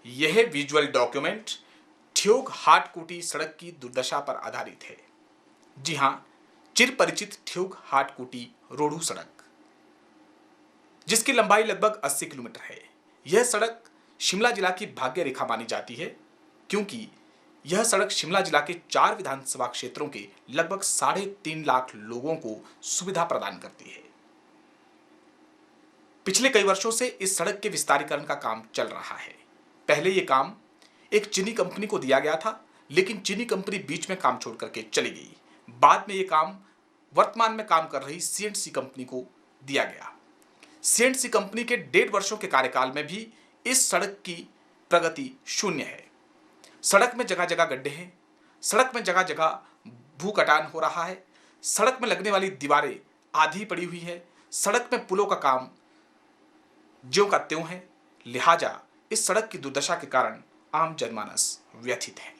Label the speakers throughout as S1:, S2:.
S1: यह visual document Theog Hatkoti सड़क की दुर्दशा पर आधारित है। जी हां, चिर परिचित ठियोग हाटकोटी रोडू सड़क, जिसकी लंबाई लगभग 80 किलोमीटर है। यह सड़क शिमला जिला की भाग्य रेखा मानी जाती है, क्योंकि यह सड़क शिमला जिला के 4 विधानसभा क्षेत्रों के लगभग 3.5 लाख लोगों को सुविधा प्रदान करती है। पिछले कई वर्षों से इस सड़क के विस्तारीकरण का काम चल रहा है। पहले यह काम एक चीनी कंपनी को दिया गया था, लेकिन चीनी कंपनी बीच में काम छोड़ करके चली गई। बाद में यह काम वर्तमान में काम कर रही C&C कंपनी को दिया गया। C&C कंपनी के 1.5 वर्षों के कार्यकाल में भी इस सड़क की प्रगति शून्य है। सड़क में जगह जगह गड्ढे हैं, सड़क में जगह जगह भू कटान हो रहा है, सड़क में लगने वाली दीवारें आधी पड़ी हुई है, सड़क में पुलों का काम ज्यों का त्यों है। लिहाजा इस सड़क की दुर्दशा के कारण आम जनमानस व्यथित है।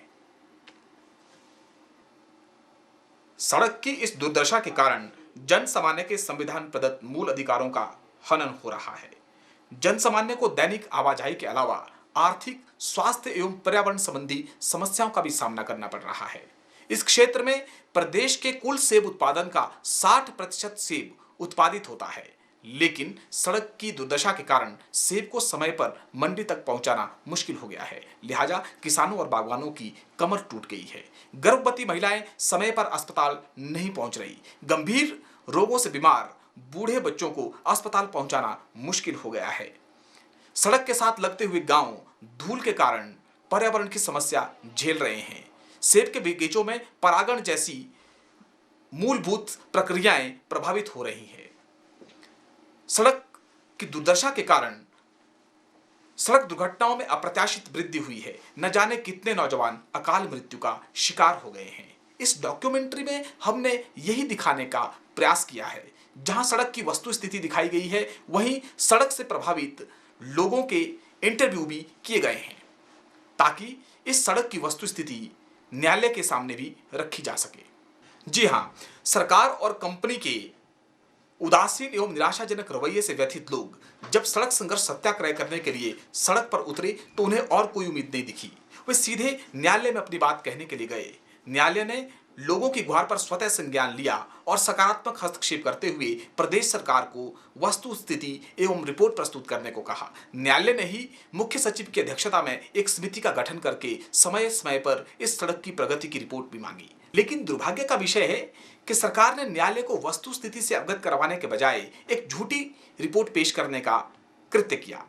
S1: सड़क की इस दुर्दशा के कारण जन सामान्य के संविधान प्रदत्त मूल अधिकारों का हनन हो रहा है। जन सामान्य को दैनिक आवाजाही के अलावा आर्थिक, स्वास्थ्य एवं पर्यावरण संबंधी समस्याओं का भी सामना करना पड़ रहा है। इस क्षेत्र में प्रदेश के कुल सेब उत्पादन का 60% सेब उत्पादित होता है, लेकिन सड़क की दुर्दशा के कारण सेब को समय पर मंडी तक पहुंचाना मुश्किल हो गया है। लिहाजा किसानों और बागवानों की कमर टूट गई है। गर्भवती महिलाएं समय पर अस्पताल नहीं पहुंच रही। गंभीर रोगों से बीमार बूढ़े बच्चों को अस्पताल पहुंचाना मुश्किल हो गया है। सड़क के साथ लगते हुए गांव धूल के कारण पर्यावरण की समस्या झेल रहे हैं। सेब के बगीचों में परागण जैसी मूलभूत प्रक्रियाएं प्रभावित हो रही हैं। सड़क की दुर्दशा के कारण सड़क दुर्घटनाओं में अप्रत्याशित वृद्धि हुई है। न जाने कितने नौजवान अकाल मृत्यु का शिकार हो गए हैं। इस डॉक्यूमेंट्री में हमने यही दिखाने का प्रयास किया है। जहां सड़क की वस्तु स्थिति दिखाई गई है, वहीं सड़क से प्रभावित लोगों के इंटरव्यू भी किए गए हैं, ताकि इस सड़क की वस्तु स्थिति न्यायालय के सामने भी रखी जा सके। जी हां, सरकार और कंपनी के उदासीन एवं निराशाजनक रवैये से व्यथित लोग जब सड़क संघर्ष सत्याग्रह करने के लिए सड़क पर उतरे तो उन्हें और कोई उम्मीद नहीं दिखी। वे सीधे न्यायालय में अपनी बात कहने के लिए गए। न्यायालय ने लोगों की गुहार पर स्वतः संज्ञान लिया और सकारात्मक हस्तक्षेप करते हुए प्रदेश सरकार को वस्तु स्थिति एवं रिपोर्ट प्रस्तुत करने को कहा। न्यायालय ने ही मुख्य सचिव की अध्यक्षता में एक समिति का गठन करके समय समय पर इस सड़क की प्रगति की रिपोर्ट भी मांगी। लेकिन दुर्भाग्य का विषय है कि सरकार ने न्यायालय को वस्तु स्थिति से अवगत करवाने के बजाय एक झूठी रिपोर्ट पेश करने का कृत्य किया।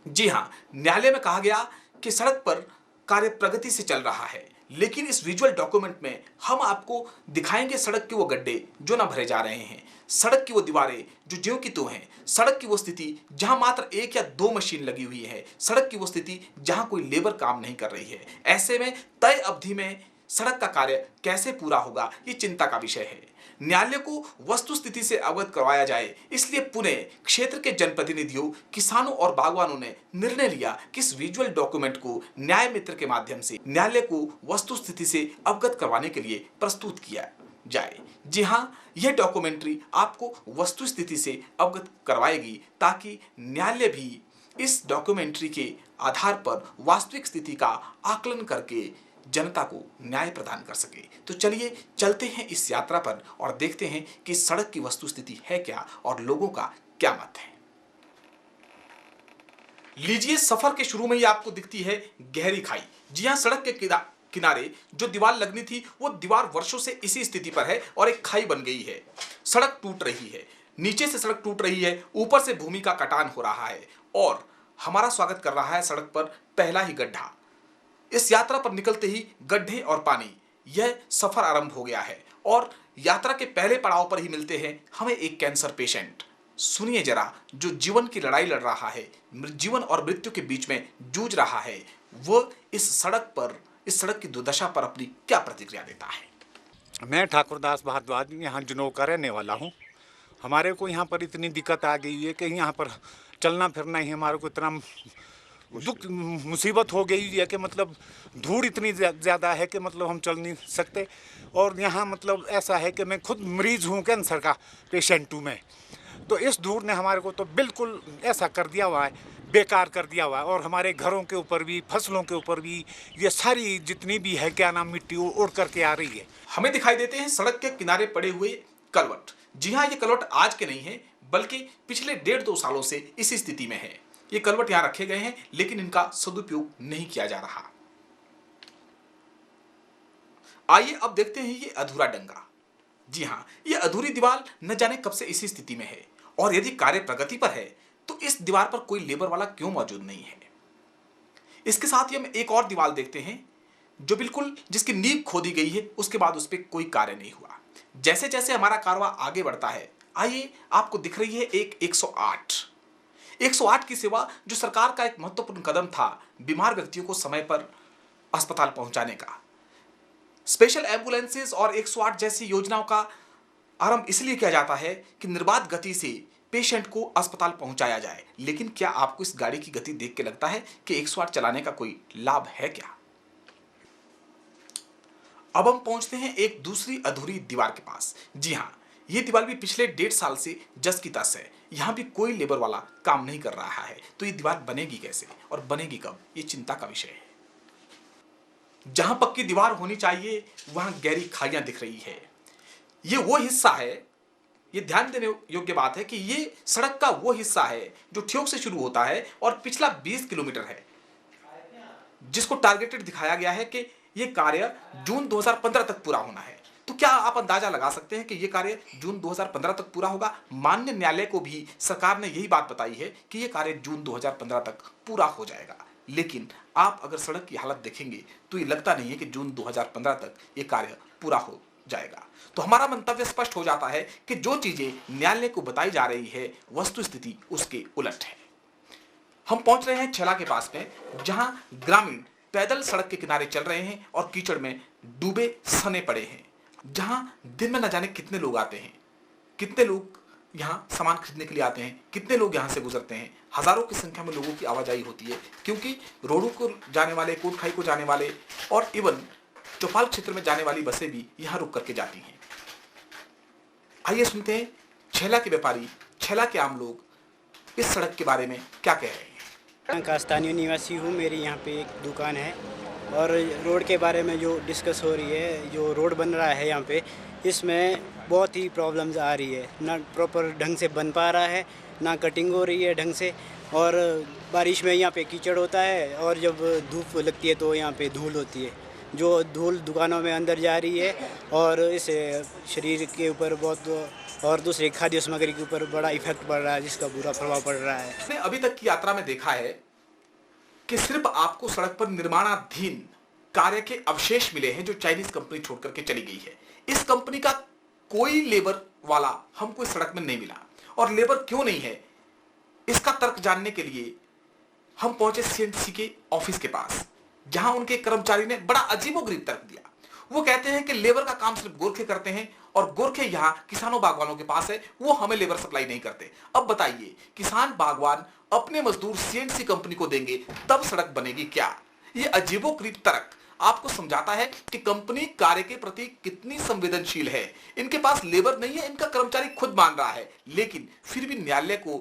S1: जी हां, न्यायालय में कहा गया कि सड़क पर कार्य प्रगति से चल रहा है, लेकिन इस विजुअल डॉक्यूमेंट में हम आपको दिखाएंगे सड़क के वो गड्ढे जो ना भरे जा रहे हैं, सड़क की वो दीवारें जो ज्यों की त्यों हैं, सड़क की वो स्थिति जहां मात्र 1 या 2 मशीन लगी हुई है, सड़क की वो स्थिति जहां कोई लेबर काम नहीं कर रही है। ऐसे में तय अवधि में सड़क का कार्य कैसे पूरा होगा, ये चिंता का विषय है। न्यायालय को वस्तु स्थिति से अवगत करवाया जाए, इसलिए पुणे क्षेत्र के जनप्रतिनिधियों, किसानों और बागवानों ने निर्णय लिया कि इस विजुअल डॉक्यूमेंट को न्याय मित्र के माध्यम से न्यायालय को वस्तु स्थिति से अवगत करवाने के लिए प्रस्तुत किया जाए। जी हां, यह डॉक्यूमेंट्री आपको वस्तु स्थिति से अवगत करवाएगी, ताकि न्यायालय भी इस डॉक्यूमेंट्री के आधार पर वास्तविक स्थिति का आकलन करके जनता को न्याय प्रदान कर सके। तो चलिए चलते हैं इस यात्रा पर और देखते हैं कि सड़क की वस्तु स्थिति है क्या और लोगों का क्या मत है। लीजिए, सफर के शुरू में ही आपको दिखती है गहरी खाई। जी हां, सड़क के किनारे जो दीवार लगनी थी वो दीवार वर्षों से इसी स्थिति पर है और एक खाई बन गई है। सड़क टूट रही है, नीचे से सड़क टूट रही है, ऊपर से भूमि का कटान हो रहा है और हमारा स्वागत कर रहा है सड़क पर पहला ही गड्ढा। इस यात्रा पर निकलते ही गड्ढे और पानी, यह सफर आरंभ हो गया है और यात्रा के पहले पड़ाव पर ही मिलते हैं हमें एक कैंसर पेशेंट। सुनिए जरा, जो जीवन की लड़ाई लड़ रहा है, जीवन और मृत्यु के बीच में जूझ रहा है, वो इस सड़क की दुर्दशा पर अपनी क्या प्रतिक्रिया देता है।
S2: मैं ठाकुरदास भारद्वाज यहाँ जुनों का रहने वाला हूँ। हमारे को यहाँ पर इतनी दिक्कत आ गई है कि यहाँ पर चलना फिरना ही हमारे को इतना दुख मुसीबत हो गई है कि मतलब धूड़ इतनी ज़्यादा है कि मतलब हम चल नहीं सकते। और यहाँ मतलब ऐसा है कि मैं खुद मरीज़ हूँ, कैंसर का पेशेंट हूँ मैं। तो इस धूड़ ने हमारे को तो बिल्कुल ऐसा कर दिया हुआ है बेकार कर दिया हुआ है। और हमारे घरों के ऊपर भी, फसलों के ऊपर भी ये सारी जितनी भी है क्या नाम मिट्टी उड़ करके आ रही है।
S1: हमें दिखाई देते हैं सड़क के किनारे पड़े हुए कलवट। जी हाँ, ये कलवट आज के नहीं है, बल्कि पिछले 1.5-2 सालों से इसी स्थिति में है। ये कलवट यहाँ रखे गए हैं, लेकिन इनका सदुपयोग नहीं किया जा रहा। आइए अब देखते हैं ये अधूरा डंगा। जी हाँ, ये अधूरी दीवार न जाने कब से इसी स्थिति में है, और यदि कार्य प्रगति पर है तो इस दीवार पर कोई लेबर वाला क्यों मौजूद नहीं है। इसके साथ ही हम एक और दीवार देखते हैं जो बिल्कुल जिसकी नींव खोदी गई है, उसके बाद उस पर कोई कार्य नहीं हुआ। जैसे जैसे हमारा कारवां आगे बढ़ता है, आइए आपको दिख रही है एक 108 की सेवा, जो सरकार का एक महत्वपूर्ण कदम था बीमार व्यक्तियों को समय पर अस्पताल पहुंचाने का। स्पेशल एम्बुलेंसेस और 108 जैसी योजनाओं का आरंभ इसलिए किया जाता है कि निर्बाध गति से पेशेंट को अस्पताल पहुंचाया जाए। लेकिन क्या आपको इस गाड़ी की गति देख के लगता है कि 108 चलाने का कोई लाभ है क्या? अब हम पहुंचते हैं एक दूसरी अधूरी दीवार के पास। जी हां, यह दीवार भी पिछले 1.5 साल से जस की तस है। यहां भी कोई लेबर वाला काम नहीं कर रहा है। तो ये दीवार बनेगी कैसे और बनेगी कब, ये चिंता का विषय है। जहां पक्की दीवार होनी चाहिए वहां गहरी खाइयां दिख रही है। ये वो हिस्सा है, ये ध्यान देने योग्य बात है कि ये सड़क का वो हिस्सा है जो ठियोग से शुरू होता है और पिछला 20 किलोमीटर है, जिसको टारगेटेड दिखाया गया है कि ये कार्य जून 2015 तक पूरा होना है। तो क्या आप अंदाजा लगा सकते हैं कि ये कार्य जून 2015 तक पूरा होगा? माननीय न्यायालय को भी सरकार ने यही बात बताई है कि ये कार्य जून 2015 तक पूरा हो जाएगा। लेकिन आप अगर सड़क की हालत देखेंगे तो ये लगता नहीं है कि जून 2015 तक ये कार्य पूरा हो जाएगा। तो हमारा मंतव्य स्पष्ट हो जाता है कि जो चीजें न्यायालय को बताई जा रही है, वस्तु स्थिति उसके उलट है। हम पहुंच रहे हैं छेला के पास में, जहां ग्रामीण पैदल सड़क के किनारे चल रहे हैं और कीचड़ में डूबे सने पड़े हैं। जहां दिन में न जाने कितने लोग आते हैं, कितने लोग यहां सामान खरीदने के लिए आते हैं, कितने लोग यहां से गुजरते हैं। हजारों की संख्या में लोगों की आवाजाही होती है, क्योंकि रोडों को जाने वाले, कोटखाई को जाने वाले और इवन चौपाल क्षेत्र में जाने वाली बसें भी यहां रुक करके जाती हैं। आइए सुनते हैं छेला के व्यापारी, छेला के आम लोग इस सड़क के बारे में क्या कह रहे हैं।
S3: यहाँ का स्थानीय निवासी हूँ। मेरी यहाँ पे एक दुकान है और रोड के बारे में जो डिस्कस हो रही है, जो रोड बन रहा है यहाँ पे, इसमें बहुत ही प्रॉब्लम्स आ रही है। ना प्रॉपर ढंग से बन पा रहा है, ना कटिंग हो रही है ढंग से, और बारिश में यहाँ पे कीचड़ होता है और जब धूप लगती है तो यहाँ पे धूल होती है, जो धूल दुकानों में अंदर जा रही है और इससे शरीर के ऊपर बहुत और दूसरे खाद्य सामग्री के ऊपर बड़ा इफेक्ट पड़ रहा है, जिसका बुरा प्रभाव पड़ रहा है।
S1: मैंने अभी तक की यात्रा में देखा है कि सिर्फ आपको सड़क पर निर्माणाधीन कार्य के अवशेष मिले हैं जो चाइनीज कंपनी छोड़ करके चली गई है। इस कंपनी का कोई लेबर वाला हमको इस सड़क में नहीं मिला। और लेबर क्यों नहीं है, इसका तर्क जानने के लिए हम पहुंचे सीएनसी के ऑफिस के पास, जहां उनके कर्मचारी ने बड़ा अजीबोगरीब तर्क दिया। वो कहते हैं कि लेबर का काम सिर्फ गोरखे करते हैं और गोरखे यहां किसानों बागवानों के पास है, वो हमें लेबर सप्लाई नहीं करते। अब बताइए, किसान बागवान अपने मजदूर सीएनसी कंपनी को देंगे तब सड़क बनेगी क्या? ये अजीबोगरीब तर्क आपको समझाता है कि कंपनी कार्य के प्रति कितनी संवेदनशील है। इनके पास लेबर नहीं है, इनका कर्मचारी खुद मान रहा है, लेकिन फिर भी न्यायालय को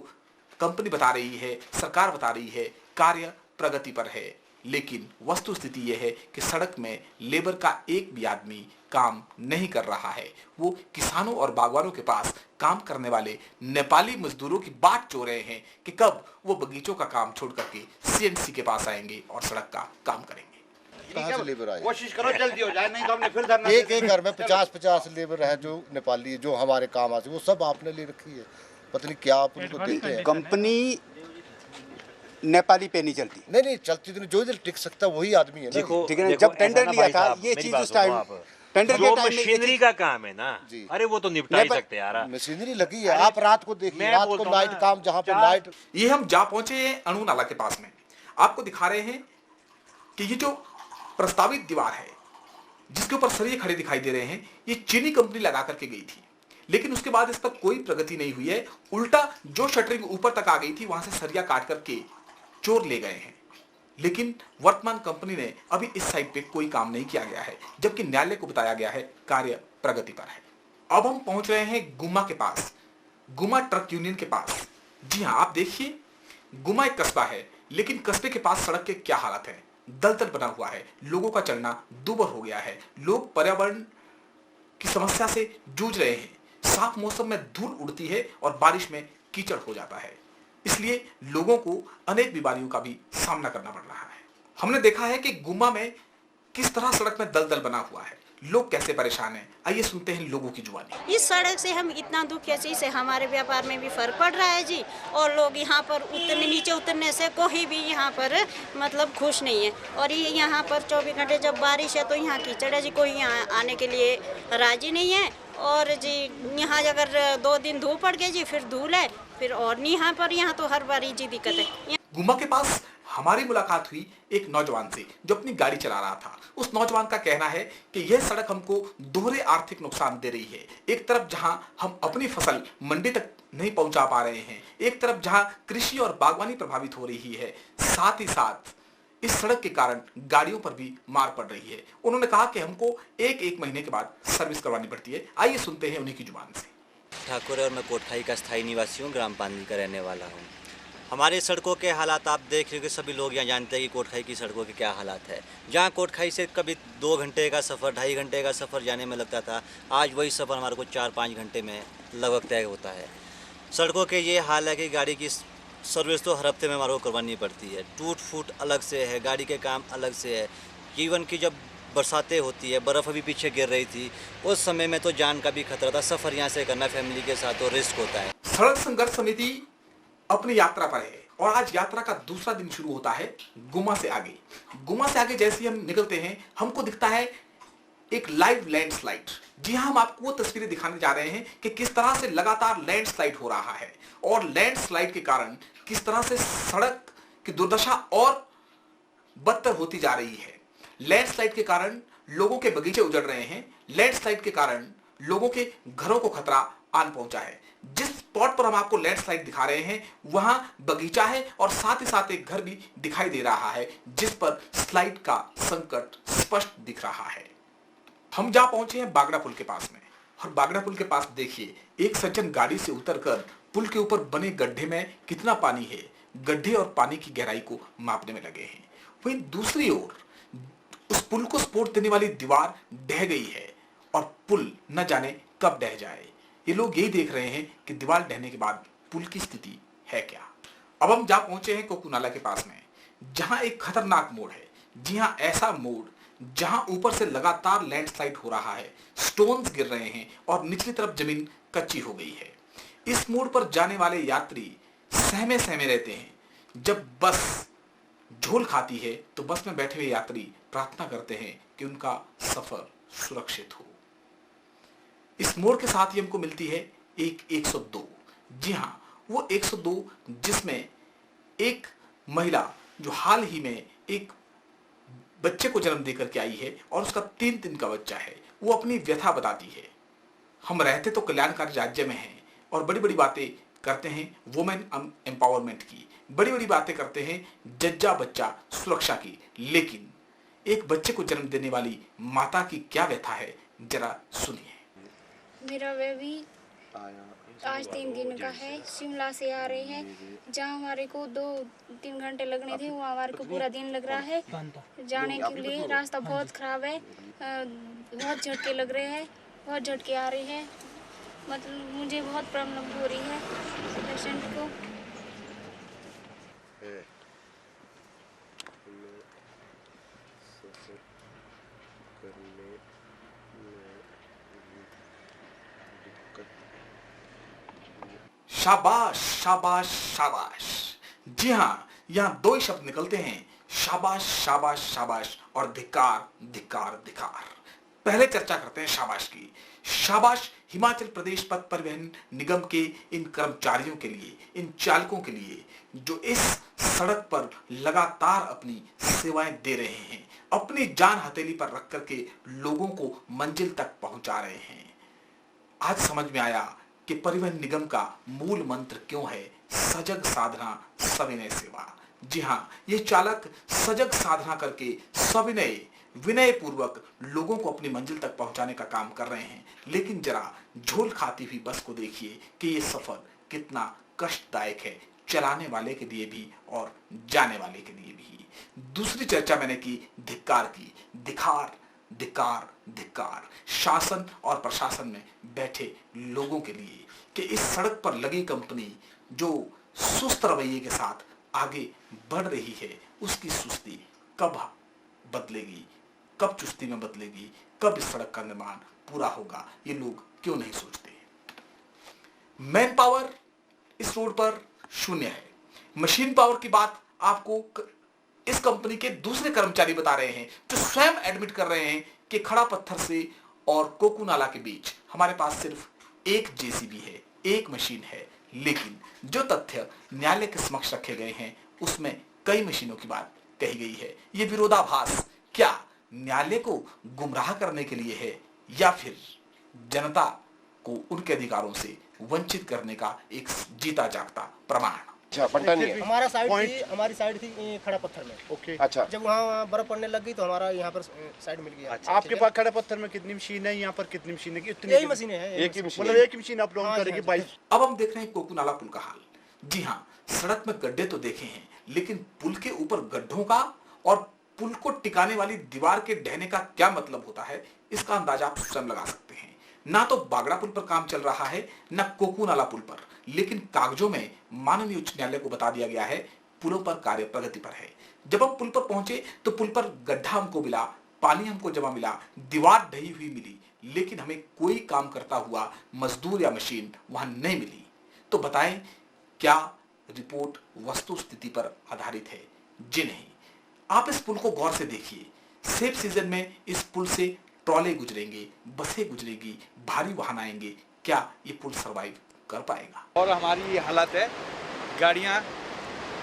S1: कंपनी बता रही है, सरकार बता रही है कार्य प्रगति पर है। लेकिन वस्तु स्थिति यह है कि सड़क में लेबर का एक भी आदमी काम नहीं कर रहा है। वो किसानों और बागवानों के पास काम करने वाले नेपाली मजदूरों की बाट चो रहे हैं कि कब वो बगीचों का काम छोड़ करके सीएनसी के पास आएंगे और सड़क का काम करेंगे।
S4: कहाँ से लेबर आए?
S5: कोशिश करो जल्दी हो जाए, नहीं तो हमने फिर धरना।
S4: एक एक घर में 50-50 लेबर है जो नेपाली, जो हमारे काम आते, वो सब आपने ले रखी है। पता नहीं क्या आप उनको देते हैं।
S5: कंपनी नेपाली पे नहीं चलती।
S4: नहीं चलती तो जो इधर टिक सकता वही आदमी है ना।
S5: ठीक है, जब टेंडर लिया था ये चीज उस टाइम टेंडर के टाइम
S6: मशीनरी का काम है ना। अरे वो तो निपटा ही सकते यार।
S4: मशीनरी लगी है, आप रात को देखिए, रात को लाइट काम, जहाँ पे लाइट।
S1: ये हम जा पहुंचे हैं अणु नाला के पास में। आपको दिखा रहे हैं कि ये जो प्रस्तावित दीवार है जिसके ऊपर सरिये खड़े दिखाई दे रहे हैं, ये चीनी कंपनी लगा करके गई थी, लेकिन उसके बाद इस पर कोई प्रगति नहीं हुई है। उल्टा जो शटरिंग ऊपर तक आ गई थी वहां से सरिया काट करके चोर ले गए हैं। लेकिन वर्तमान कंपनी ने अभी इस साइड पे कोई काम नहीं किया गया है, जबकि न्यायालय को बताया गया है कार्य प्रगति पर है। अब हम पहुंच रहे हैं गुमा के पास, गुमा ट्रक यूनियन के पास। जी हां, आप देखिए गुमा एक कस्बा है, लेकिन कस्बे के पास सड़क के क्या हालत है। दलदल बना हुआ है, लोगों का चलना दूभर हो गया है, लोग पर्यावरण की समस्या से जूझ रहे हैं। साफ मौसम में धूल उड़ती है और बारिश में कीचड़ हो जाता है, इसलिए लोगों को अनेक बीमारियों का भी सामना करना पड़ रहा है। हमने देखा है कि गुमा में किस तरह सड़क में दलदल बना हुआ है, लोग कैसे परेशान हैं। आइए सुनते हैं लोगों की जुबानी।
S7: इस सड़क से हम इतना दुख है जी, से हमारे व्यापार में भी फर्क पड़ रहा है जी, और लोग यहाँ पर उतरने नीचे उतरने से कोई भी यहाँ पर मतलब खुश नहीं है। और ये यहाँ पर 24 घंटे जब बारिश है तो यहाँ कीचड़ है जी, कोई यहाँ आने के लिए राजी नहीं है। और जी यहाँ अगर 2 दिन धूप पड़ गई जी, फिर धूल है, फिर और नहीं यहाँ तो हर बार जी दिक्कत है।
S1: गुमा के पास हमारी मुलाकात हुई एक नौजवान से जो अपनी गाड़ी चला रहा था। उस नौजवान का कहना है कि यह सड़क हमको दोहरे आर्थिक नुकसान दे रही है। एक तरफ जहां हम अपनी फसल मंडी तक नहीं पहुंचा पा रहे हैं, एक तरफ जहां कृषि और बागवानी प्रभावित हो रही है, साथ ही साथ इस सड़क के कारण गाड़ियों पर भी मार पड़ रही है। उन्होंने कहा कि हमको एक महीने के बाद सर्विस करवानी पड़ती है। आइए सुनते हैं उन्हीं की जुबान से।
S8: ठाकुर है और मैं कोटखाई का स्थायी निवासी हूँ, ग्राम पांदी का रहने वाला हूँ। हमारे सड़कों के हालात आप देख रहे हो कि सभी लोग यहाँ जानते हैं कि कोटखाई की सड़कों के क्या हालात है। जहाँ कोटखाई से कभी 2 घंटे का सफ़र, 2.5 घंटे का सफ़र जाने में लगता था, आज वही सफ़र हमारे को 4-5 घंटे में लगभग तय होता है। सड़कों के ये हाल है कि गाड़ी की सर्विस तो हर हफ्ते में हमारे को करवानी पड़ती है। टूट फूट अलग से है, गाड़ी के काम अलग से है। इवन की जब बरसातें होती है, बर्फ़ अभी पीछे गिर रही थी, उस समय में तो जान का भी खतरा था। सफ़र यहाँ से करना फैमिली के साथ तो रिस्क होता है।
S1: सड़क संघर्ष समिति अपनी यात्रा पर है और आज यात्रा का दूसरा दिन शुरू होता है गुमा से आगे। गुमा से आगे जैसे ही हम निकलते हैं, हमको दिखता है एक लाइव लैंडस्लाइड। जी हाँ, हम आपको वो तस्वीरें दिखाने जा रहे हैं कि किस तरह से लगातार लैंडस्लाइड हो रहा है और लैंडस्लाइड के कारण किस तरह से सड़क की दुर्दशा और बदतर होती जा रही है। लैंडस्लाइड के कारण लोगों के बगीचे उजड़ रहे हैं। लैंडस्लाइड के कारण लोगों के घरों को खतरा आन पहुंचा है। जिस स्पॉट पर हम आपको लैंडस्लाइड दिखा रहे हैं वहां बगीचा है और साथ ही साथ एक घर भी दिखाई दे रहा है जिस पर स्लाइड का संकट स्पष्ट दिख रहा है। हम जा पहुंचे हैं बागड़ा पुल के पास में और बागड़ा पुल के पास देखिए, एक सज्जन गाड़ी से उतरकर पुल के ऊपर बने गड्ढे में कितना पानी है, गड्ढे और पानी की गहराई को मापने में लगे हैं। वहीं दूसरी ओर उस पुल को सपोर्ट देने वाली दीवार ढह गई है और पुल न जाने कब ढह जाए। ये लोग यही देख रहे हैं कि दीवार ढहने के बाद पुल की स्थिति है क्या। अब हम जा पहुंचे हैं कोकुनाला के पास में, जहां एक खतरनाक मोड़ है। जी हां, ऐसा मोड़ जहां ऊपर से लगातार लैंडस्लाइड हो रहा है, स्टोन्स गिर रहे हैं और निचली तरफ जमीन कच्ची हो गई है। इस मोड़ पर जाने वाले यात्री सहमे सहमे रहते हैं। जब बस झोल खाती है तो बस में बैठे हुए यात्री प्रार्थना करते हैं कि उनका सफर सुरक्षित हो। इस मोड़ के साथ ही हमको मिलती है एक 102। जी हां, वो 102 जिसमें एक महिला जो हाल ही में एक बच्चे को जन्म देकर के आई है और उसका 3 दिन का बच्चा है, वो अपनी व्यथा बताती है। हम रहते तो कल्याणकारी राज्य में हैं और बड़ी बड़ी बातें करते हैं वुमेन एम्पावरमेंट की, बड़ी बड़ी बातें करते हैं जज्जा बच्चा सुरक्षा की, लेकिन एक बच्चे को जन्म देने वाली माता की क्या व्यथा है, जरा सुनिए।
S9: मेरा बेबी आज 3 दिन का है, शिमला से आ रहे हैं। जहाँ हमारे को 2-3 घंटे लगने थे वहाँ हमारे को पूरा दिन लग रहा है जाने के लिए। रास्ता बहुत ख़राब है, बहुत झटके लग रहे हैं, बहुत झटके आ रहे हैं। मतलब मुझे बहुत प्रॉब्लम हो रही है पेशेंट को।
S1: शाबाश शाबाश शाबाश। जी हाँ, यहाँ 2 ही शब्द निकलते हैं, शाबाश शाबाश शाबाश और धिक्कार धिक्कार धिक्कार। पहले चर्चा करते हैं शाबाश की। शाबाश हिमाचल प्रदेश पथ परिवहन निगम के इन कर्मचारियों के लिए, इन चालकों के लिए जो इस सड़क पर लगातार अपनी सेवाएं दे रहे हैं, अपनी जान हथेली पर रख करके लोगों को मंजिल तक पहुंचा रहे हैं। आज समझ में आया कि परिवहन निगम का मूल मंत्र क्यों है, सजग साधना सविनय सेवा। जी हाँ, ये चालक सजग साधना करके सविनय विनय पूर्वक लोगों को अपनी मंजिल तक पहुंचाने का काम कर रहे हैं। लेकिन जरा झोल खाती हुई बस को देखिए कि ये सफर कितना कष्टदायक है, चलाने वाले के लिए भी और जाने वाले के लिए भी। दूसरी चर्चा मैंने की धिक्कार की, धिक्कार धिक्कार धिक्कार शासन और प्रशासन में बैठे लोगों के लिए कि इस सड़क पर लगी कंपनी जो सुस्त रवैये के साथ आगे बढ़ रही है, उसकी सुस्ती कब बदलेगी, कब चुस्ती में बदलेगी, कब इस सड़क का निर्माण पूरा होगा, ये लोग क्यों नहीं सोचते। मैन पावर इस रोड पर शून्य है। मशीन पावर की बात आपको इस कंपनी के दूसरे कर्मचारी बता रहे हैं, जो स्वयं एडमिट कर रहे हैं कि खड़ा पत्थर से और कोकू नाला के बीच हमारे पास सिर्फ एक जेसीबी है, एक मशीन है। लेकिन जो तथ्य न्यायालय के समक्ष रखे गए हैं उसमें कई मशीनों की बात कही गई है। ये विरोधाभास क्या न्यायालय को गुमराह करने के लिए है या फिर जनता को उनके अधिकारों से वंचित करने का एक जीता जागता प्रमाण?
S5: हमारा हमारी साइड थी खड़ा पत्थर में।
S10: ओके।
S5: अच्छा, जब वहाँ बर्फ पड़ने लग गई तो हमारा यहाँ पर साइड मिल गया।
S10: अच्छा, आपके पास खड़ा पत्थर में कितनी मशीन है, यहाँ पर कितनी मशीन है?
S5: यही मशीनें हैं,
S10: एक ही मशीन, मतलब एक ही मशीन अप डाउन करेगी बाइक।
S1: अब हम देख रहे हैं कोकू नाला पुल का हाल। जी हाँ, सड़क में गड्ढे तो देखे हैं, लेकिन पुल के ऊपर गड्ढों का और पुल को टिकाने वाली दीवार के ढहने का क्या मतलब होता है, इसका अंदाजा आप स्वयं लगा सकते हैं। ना तो बागड़ा पुल पर काम चल रहा है, ना कोकू नाला पुल पर, लेकिन कागजों में माननीय उच्च न्यायालय को बता दिया गया है पुलों पर कार्य प्रगति पर है। जब हम पुल पर पहुंचे तो पुल पर गड्ढा हमको मिला, पानी हमको जमा मिला, दीवार ढही हुई मिली, लेकिन हमें कोई काम करता हुआ मजदूर या मशीन वहां नहीं मिली। तो बताएं, क्या रिपोर्ट वस्तु स्थिति पर आधारित है? जी नहीं। आप इस पुल को गौर से देखिए। सेब सीजन में इस पुल से ट्रॉले गुजरेंगे, बसें गुजरेगी, भारी वाहन आएंगे, क्या ये पुल सरवाइव कर पाएगा?
S11: और हमारी ये हालत है, गाड़ियां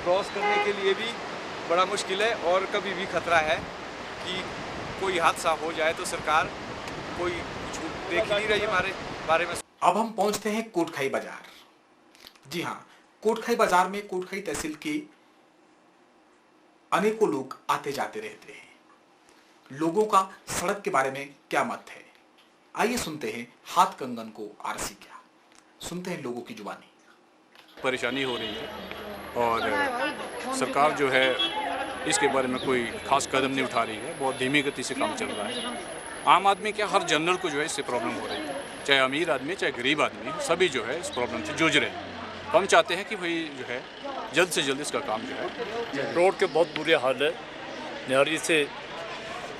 S11: क्रॉस करने के लिए भी बड़ा मुश्किल है और कभी भी खतरा है कि कोई हादसा हो जाए तो सरकार कोई कुछ देख नहीं रही हमारे बारे में।
S1: अब हम पहुंचते हैं कोटखाई बाजार। जी हाँ, कोटखाई बाजार में कोटखाई तहसील के अनेकों लोग आते जाते रहते हैं। लोगों का सड़क के बारे में क्या मत है, आइए सुनते हैं हाथ कंगन को आरसी क्या। सुनते हैं लोगों की जुबानी।
S12: परेशानी हो रही है और सरकार जो है इसके बारे में कोई खास कदम नहीं उठा रही है, बहुत धीमी गति से काम चल रहा है। आम आदमी क्या, हर जनरल को जो है इससे प्रॉब्लम हो रही है, चाहे अमीर आदमी चाहे गरीब आदमी, सभी जो है इस प्रॉब्लम से जूझ रहे हैं। हम चाहते हैं कि भाई जो है जल्द से जल्द इसका काम जो है।
S13: रोड के बहुत बुरे हाल है, निहारी से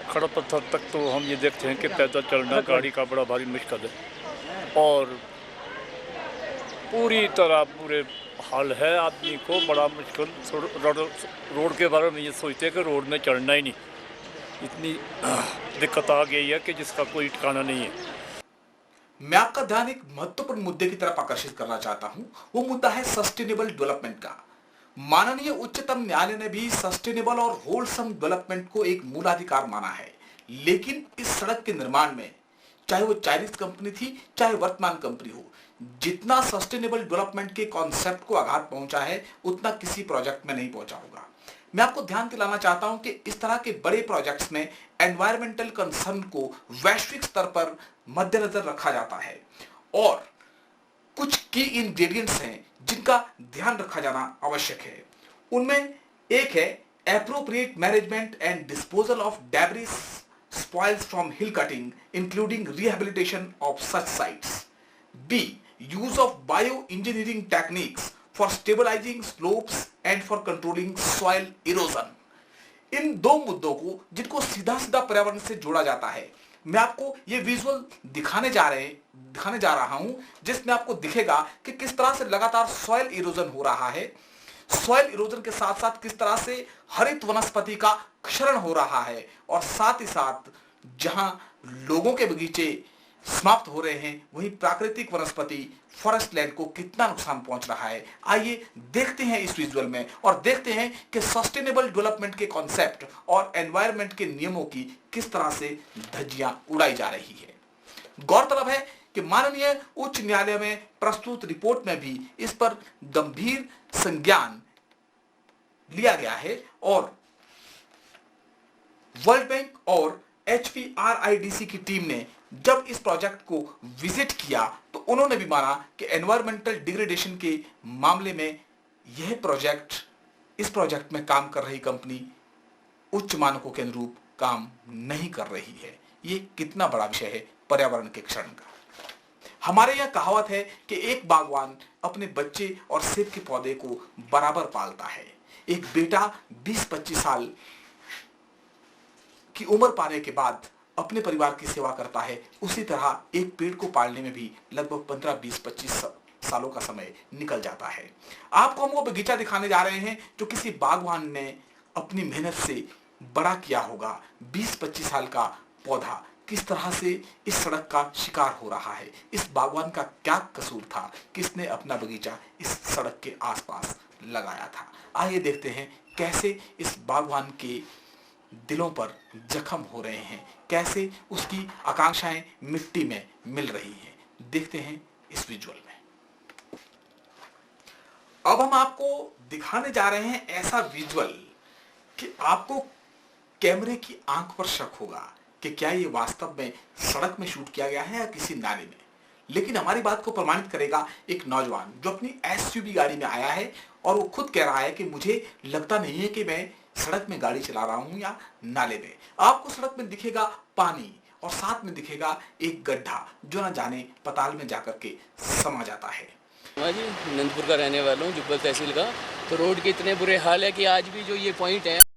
S13: खड़ा पत्थर तक तो हम ये देखते हैं कि पैदल चलना गाड़ी का बड़ा भारी मुश्किल है और पूरी तरह पूरे हाल है। आदमी को बड़ा मुश्किल, रोड के बारे में ये सोचते हैं कि रोड में चलना ही नहीं, इतनी दिक्कत आ गई है कि जिसका कोई ठिकाना नहीं है।
S1: मैं आपका ध्यान एक महत्वपूर्ण मुद्दे की तरफ आकर्षित करना चाहता हूं। वो मुद्दा है सस्टेनेबल डेवलपमेंट का। माननीय उच्चतम न्यायालय ने भी सस्टेनेबल और होलसम डेवलपमेंट को एक मूलाधिकार माना है, लेकिन इस सड़क के निर्माण में चाहे वो चाइनीज कंपनी थी चाहे वर्तमान कंपनी हो, जितना सस्टेनेबल डेवलपमेंट के कॉन्सेप्ट को आघात पहुंचा है उतना किसी प्रोजेक्ट में नहीं पहुंचा होगा। मैं आपको ध्यान दिलाना चाहता हूं कि इस तरह के बड़े प्रोजेक्ट्स में एनवायरमेंटल कंसर्न को वैश्विक स्तर पर मद्देनजर रखा जाता है और कुछ की इंग्रेडिएंट्स हैं जिनका ध्यान रखा जाना आवश्यक है। उनमें एक है appropriate management and disposal of debris spoils from hill cutting including rehabilitation of such sites. B, use of bio engineering techniques for stabilising slopes and for controlling soil erosion. इन दो मुद्दों को जिनको सीधा सीधा पर्यावरण से जोड़ा जाता है, मैं आपको ये विजुअल दिखाने जा रहा हूं जिसमें आपको दिखेगा कि किस तरह से लगातार सॉइल इरोजन हो रहा है। सॉइल इरोजन के साथ साथ किस तरह से हरित वनस्पति का क्षरण हो रहा है और साथ ही साथ जहां लोगों के बगीचे समाप्त हो रहे हैं वहीं प्राकृतिक वनस्पति फॉरेस्ट लैंड को कितना नुकसान पहुंच रहा है। आइए देखते हैं इस विजुअल में और देखते हैं कि सस्टेनेबल डेवलपमेंट के कॉन्सेप्ट और एनवायरनमेंट के नियमों की किस तरह से धज्जियां उड़ाई जा रही है। गौरतलब है कि माननीय उच्च न्यायालय में प्रस्तुत रिपोर्ट में भी इस पर गंभीर संज्ञान लिया गया है और वर्ल्ड बैंक और HPRIDC की टीम ने जब इस प्रोजेक्ट को विजिट किया तो उन्होंने भी माना कि एनवायरमेंटल डिग्रेडेशन के मामले में इस प्रोजेक्ट में काम कर रही कंपनी उच्च मानकों के अनुरूप काम नहीं कर रही है। ये कितना बड़ा विषय है पर्यावरण के क्षरण का। हमारे यहाँ कहावत है कि एक बागवान अपने बच्चे और सेब के पौधे को बराबर पालता है। एक बेटा 20-25 साल की उम्र पाने के बाद अपने परिवार की सेवा करता है, उसी तरह एक पेड़ को पालने में भी लगभग 15-20-25 सालों का समय निकल जाता है। आपको हम वो बगीचा दिखाने जा रहे हैं जो किसी बागवान ने अपनी मेहनत से बड़ा किया होगा। 20-25 साल का पौधा किस तरह से इस सड़क का शिकार हो रहा है। इस बागवान का क्या कसूर था, किसने अपना बगीचा इस सड़क के आसपास लगाया था। आइए देखते हैं कैसे इस बागवान के दिलों पर जख्म हो रहे हैं, कैसे उसकी आकांक्षाएं मिट्टी में मिल रही हैं। देखते हैं इस विजुअल में। अब हम आपको दिखाने जा रहे हैं ऐसा विजुअल कि आपको कैमरे की आंख पर शक होगा कि क्या ये वास्तव में सड़क में शूट किया गया है या किसी नाले में। लेकिन हमारी बात को प्रमाणित करेगा एक नौजवान जो अपनी एसयूवी गाड़ी में आया है और वो खुद कह रहा है कि मुझे लगता नहीं है कि मैं सड़क में गाड़ी चला रहा हूं या नाले में। आपको सड़क में दिखेगा पानी और साथ में दिखेगा एक गड्ढा जो न जाने पताल में जाकर के समा जाता है।
S14: मैं जी नंदपुर का रहने वाला हूँ, जुब्बल तहसील का। तो रोड के इतने बुरे हाल है कि आज भी जो ये पॉइंट है